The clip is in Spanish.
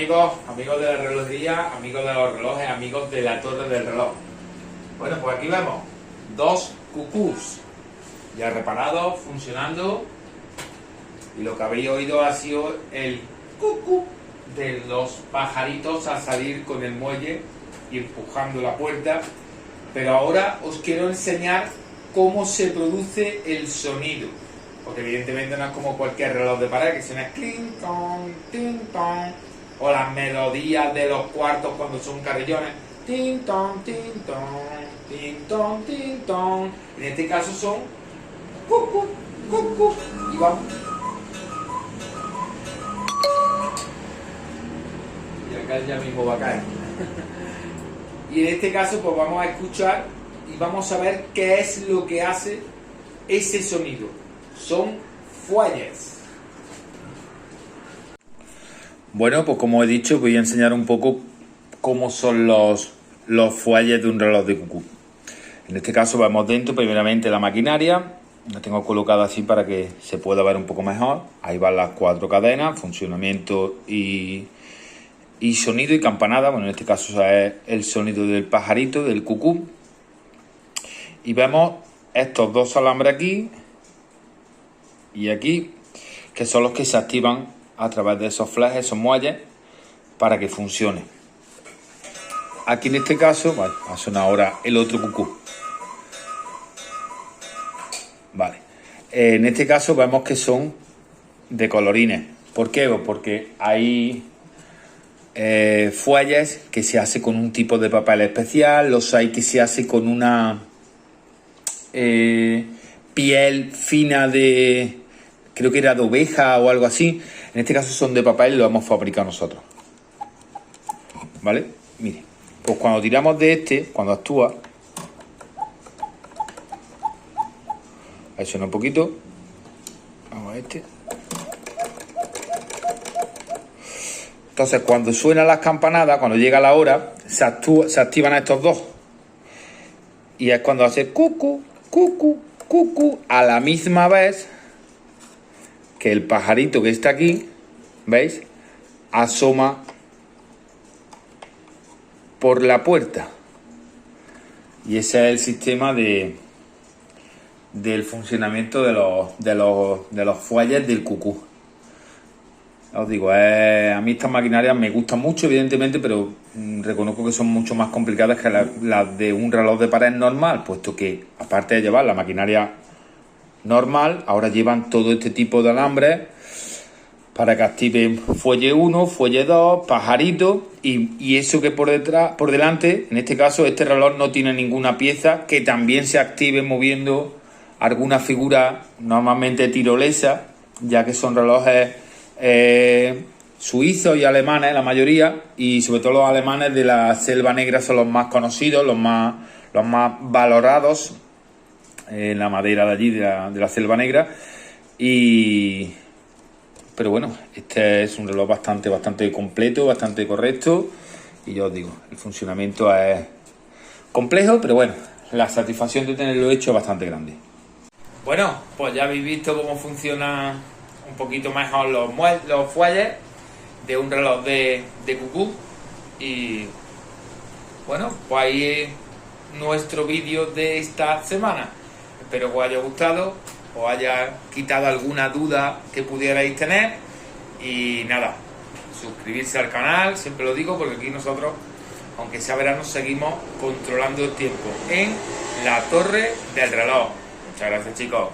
amigos, amigos de la relojería, amigos de los relojes, amigos de la torre del reloj. Bueno, pues aquí vemos dos cucús ya reparados, funcionando, y lo que habéis oído ha sido el cucú de los pajaritos al salir con el muelle y empujando la puerta. Pero ahora os quiero enseñar cómo se produce el sonido, porque evidentemente no es como cualquier reloj de pared que suena clink, ton, ting, ton, o las melodías de los cuartos cuando son carrillones, ting, ton, ting, ton, ting, ton, ting, ton. En este caso son cucu, cucu, y vamos. Y acá ya mismo va a caer. Y en este caso pues vamos a escuchar y vamos a ver qué es lo que hace ese sonido. Son fuelles. Bueno, pues como he dicho, voy a enseñar un poco cómo son los fuelles de un reloj de cucú. En este caso vemos dentro primeramente la maquinaria. La tengo colocada así para que se pueda ver un poco mejor. Ahí van las 4 cadenas, funcionamiento y sonido y campanada. Bueno, en este caso es el sonido del pajarito, del cucú. Y vemos estos dos alambres aquí y aquí, que son los que se activan a través de esos flashes, esos muelles, para que funcione. Aquí en este caso, vale, va a sonar ahora el otro cucú. Vale. En este caso vemos que son de colorines. ¿Por qué? Porque hay fuelles que se hace con un tipo de papel especial, los hay que se hace con una piel fina de, creo que era de oveja o algo así. En este caso son de papel y lo hemos fabricado nosotros. ¿Vale? Mire, pues cuando tiramos de este, cuando actúa, ahí suena un poquito. Vamos a este. Entonces, cuando suenan las campanadas, cuando llega la hora, se activan estos dos. Y es cuando hace cucu, cucu, cucu, a la misma vez que el pajarito que está aquí, ¿veis? Asoma por la puerta. Y ese es el sistema del funcionamiento de los fuelles del cucú. Os digo, a mí estas maquinarias me gustan mucho, evidentemente, pero reconozco que son mucho más complicadas que las de un reloj de pared normal, puesto que, aparte de llevar la maquinaria normal, ahora llevan todo este tipo de alambres para que activen fuelle 1, fuelle 2, pajarito, y eso que por delante, en este caso, este reloj no tiene ninguna pieza que también se active moviendo alguna figura, normalmente tirolesa, ya que son relojes suizos y alemanes, la mayoría, y sobre todo los alemanes de la Selva Negra son los más conocidos, los más valorados en la madera de allí, de la Selva Negra. Pero bueno, este es un reloj bastante completo, bastante correcto, y yo os digo, el funcionamiento es complejo, pero bueno, la satisfacción de tenerlo hecho es bastante grande. Bueno, pues ya habéis visto cómo funciona un poquito mejor los fuelles de un reloj de cucú. Y bueno, pues ahí es nuestro vídeo de esta semana. Espero que os haya gustado, os haya quitado alguna duda que pudierais tener. Y nada, suscribirse al canal, siempre lo digo, porque aquí nosotros, aunque sea verano, seguimos controlando el tiempo en la torre del reloj. Muchas gracias, chicos.